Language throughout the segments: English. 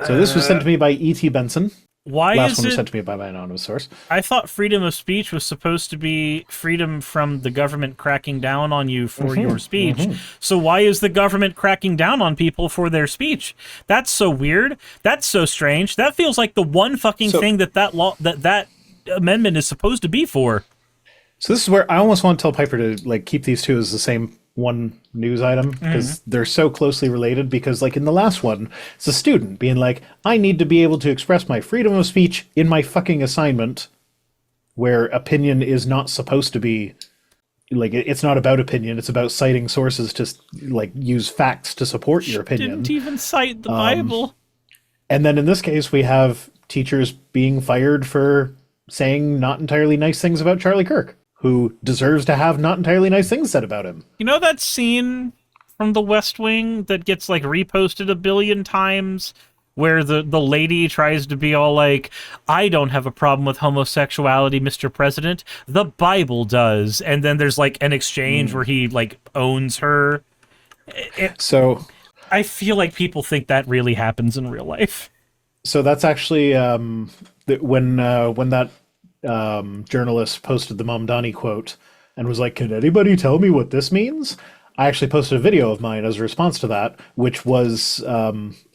So this was sent to me by E.T. Benson. Why Last is one was it? sent to me by my anonymous source. I thought freedom of speech was supposed to be freedom from the government cracking down on you for your speech. So why is the government cracking down on people for their speech? That's so weird. That's so strange. That feels like the one fucking thing that law that amendment is supposed to be for. So this is where I almost want to tell Piper to like keep these two as the same one news item because they're so closely related. Because like in the last one, it's a student being like, I need to be able to express my freedom of speech in my fucking assignment, where opinion is not supposed to be like, it's not about opinion. It's about citing sources to like use facts to support your opinion. Didn't even cite the Bible. And then in this case, we have teachers being fired for saying not entirely nice things about Charlie Kirk, who deserves to have not entirely nice things said about him. You know that scene from The West Wing that gets like reposted a billion times where the lady tries to be all like, I don't have a problem with homosexuality, Mr. President. The Bible does. And then there's like an exchange where he like owns her. So I feel like people think that really happens in real life. So that's actually when that journalist posted the Mamdani quote and was like, can anybody tell me what this means? I actually posted a video of mine as a response to that, which was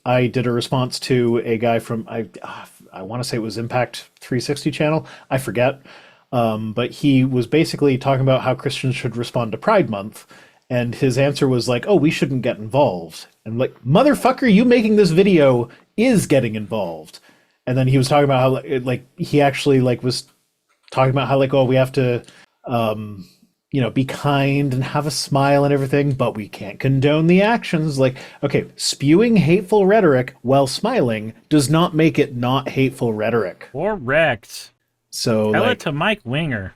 I did a response to a guy from, I want to say it was Impact 360 channel. I forget. But he was basically talking about how Christians should respond to Pride Month. And his answer was like, oh, we shouldn't get involved. And like, motherfucker, you making this video is getting involved. And then he was talking about how like he actually like was talking about how like, oh, we have to be kind and have a smile and everything, but we can't condone the actions. Like, okay, spewing hateful rhetoric while smiling does not make it not hateful rhetoric. Correct. So tell like, it to Mike Winger.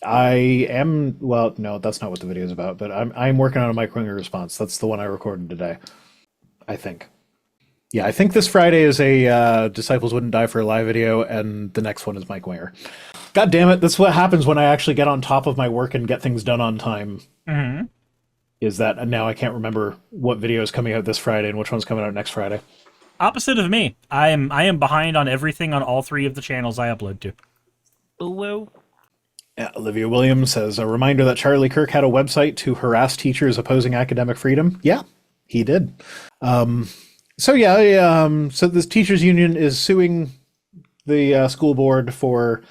Well, no, that's not what the video is about, but I'm working on a Mike Winger response. That's the one I recorded today, I think. Yeah, I think this Friday is a Disciples Wouldn't Die for a Live video, and the next one is Mike Winger. God damn it, that's what happens when I actually get on top of my work and get things done on time. Is that now I can't remember what video is coming out this Friday and which one's coming out next Friday. Opposite of me. I am behind on everything on all three of the channels I upload to. Hello. Yeah, Olivia Williams says, a reminder that Charlie Kirk had a website to harass teachers opposing academic freedom. Yeah, he did. So this teachers union is suing the school board for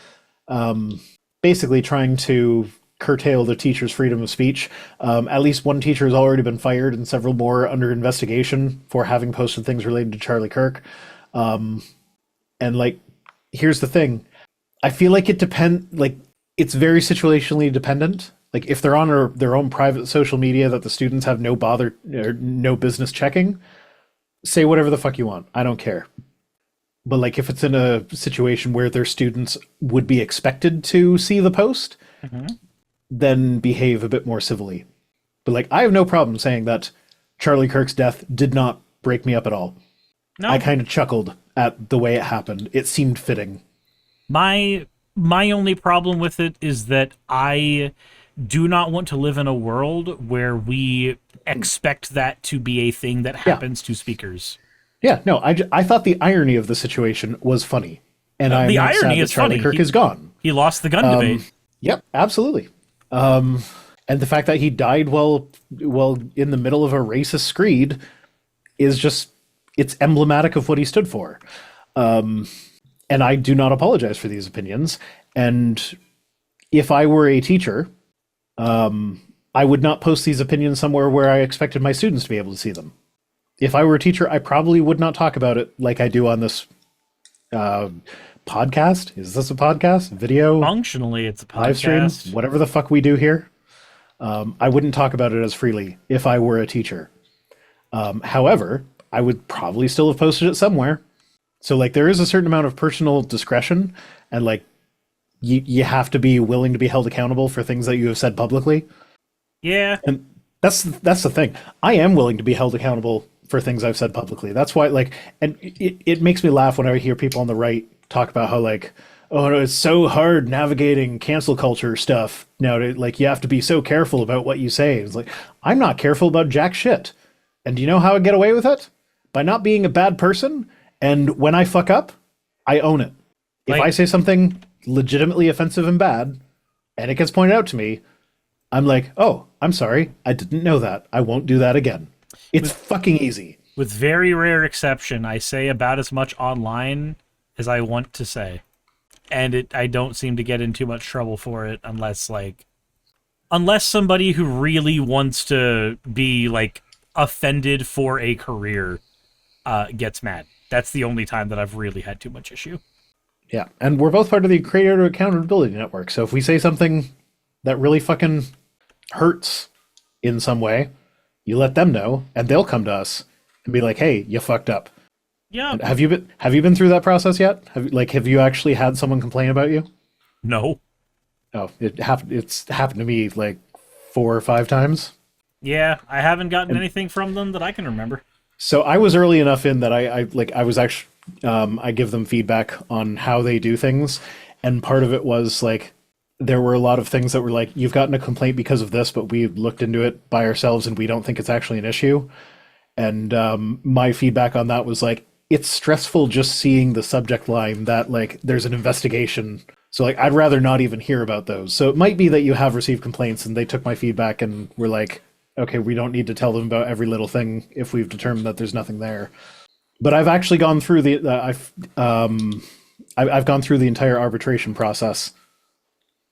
basically trying to curtail the teacher's freedom of speech. At least one teacher has already been fired and several more under investigation for having posted things related to Charlie Kirk. And like, here's the thing. I feel like it's very situationally dependent. Like if they're on their own private social media that the students have no business checking, say whatever the fuck you want. I don't care. But like if it's in a situation where their students would be expected to see the post, then behave a bit more civilly. But like I have no problem saying that Charlie Kirk's death did not break me up at all. No. I kind of chuckled at the way it happened. It seemed fitting. My only problem with it is that I do not want to live in a world where we expect that to be a thing that happens to speakers. Yeah, no, I thought the irony of the situation was funny. And I'm not sad that Charlie Kirk is gone. He lost the gun debate. Yep, absolutely. And the fact that he died while in the middle of a racist screed is just, it's emblematic of what he stood for. And I do not apologize for these opinions. And if I were a teacher, I would not post these opinions somewhere where I expected my students to be able to see them. If I were a teacher, I probably would not talk about it like I do on this podcast. Is this a podcast? Video? Functionally, it's a podcast. Live stream? Whatever the fuck we do here. I wouldn't talk about it as freely if I were a teacher. However, I would probably still have posted it somewhere. So like there is a certain amount of personal discretion, and like you have to be willing to be held accountable for things that you have said publicly. Yeah. And that's the thing. I am willing to be held accountable for things I've said publicly. That's why like, and it makes me laugh when I hear people on the right talk about how like, oh no, it's so hard navigating cancel culture stuff now. Like you have to be so careful about what you say. It's like, I'm not careful about jack shit. And do you know how I get away with it? By not being a bad person And when I fuck up, I own it. If Like- I say something legitimately offensive and bad, and it gets pointed out to me, I'm like, oh, I'm sorry. I didn't know that. I won't do that again. It's fucking easy. With very rare exception, I say about as much online as I want to say. And I don't seem to get in too much trouble for it unless somebody who really wants to be like offended for a career gets mad. That's the only time that I've really had too much issue. Yeah, and we're both part of the Creator Accountability Network, so if we say something that really fucking hurts in some way, you let them know, and they'll come to us and be like, hey, you fucked up. Yeah. And have you been through that process yet? Have you actually had someone complain about you? No. Oh, it's happened to me like 4 or 5 times. Yeah, I haven't gotten anything from them that I can remember. So I was early enough in that I was actually I give them feedback on how they do things, and part of it was like there were a lot of things that were like, you've gotten a complaint because of this, but we looked into it by ourselves and we don't think it's actually an issue. And my feedback on that was like, it's stressful just seeing the subject line that like there's an investigation. So like I'd rather not even hear about those. So it might be that you have received complaints and they took my feedback and were like, okay, we don't need to tell them about every little thing if we've determined that there's nothing there. But I've actually gone through I've gone through the entire arbitration process.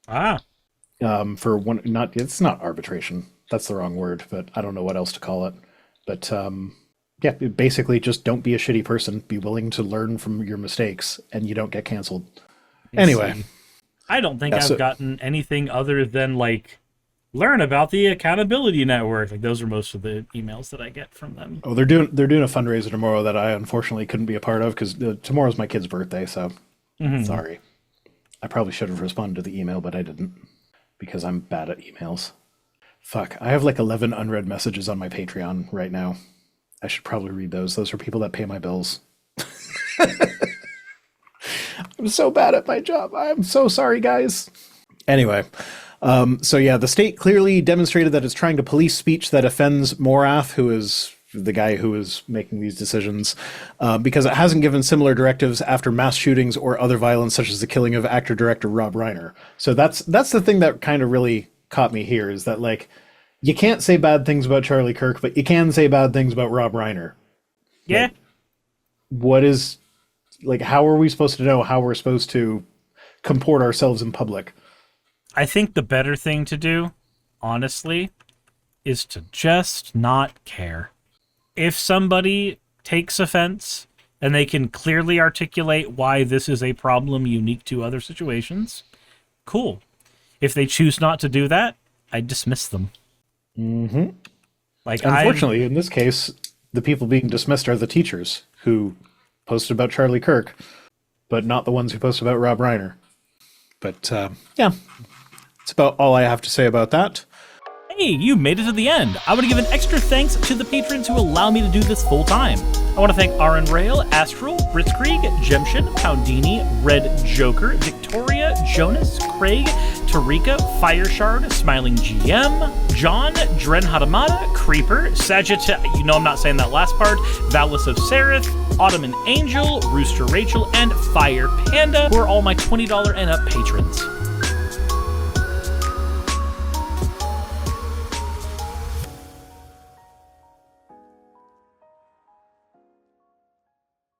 For one, it's not arbitration. That's the wrong word, but I don't know what else to call it. But yeah, basically just don't be a shitty person. Be willing to learn from your mistakes, and you don't get canceled. Anyway, I don't think I've gotten anything other than like learn about the accountability network. Like those are most of the emails that I get from them. Oh, they're doing a fundraiser tomorrow that I unfortunately couldn't be a part of because tomorrow's my kid's birthday. So sorry. I probably should have responded to the email, but I didn't because I'm bad at emails. Fuck, I have like 11 unread messages on my Patreon right now. I should probably read those. Those are people that pay my bills. I'm so bad at my job. I'm so sorry, guys. Anyway, so yeah, the state clearly demonstrated that it's trying to police speech that offends Morath, who is the guy who is making these decisions, because it hasn't given similar directives after mass shootings or other violence, such as the killing of actor-director Rob Reiner. So that's the thing that kind of really caught me here, is that like you can't say bad things about Charlie Kirk, but you can say bad things about Rob Reiner. Yeah. Like, what is like? How are we supposed to know how we're supposed to comport ourselves in public? I think the better thing to do, honestly, is to just not care. If somebody takes offense and they can clearly articulate why this is a problem unique to other situations, cool. If they choose not to do that, I dismiss them. Mm-hmm. Like, unfortunately, in this case, the people being dismissed are the teachers who posted about Charlie Kirk, but not the ones who posted about Rob Reiner. But yeah, that's about all I have to say about that. Hey, you made it to the end. I want to give an extra thanks to the patrons who allow me to do this full time. I want to thank Aaron Rail, Astral, Britzkrieg, Jemshin, Poundini, Red Joker, Victoria, Jonas, Craig, Tarika, Fireshard, Smiling GM, John, Dren Hadamada, Creeper, Sagitta, you know I'm not saying that last part, Valis of Seraph, Ottoman Angel, Rooster Rachel, and Fire Panda, who are all my $20 and up patrons.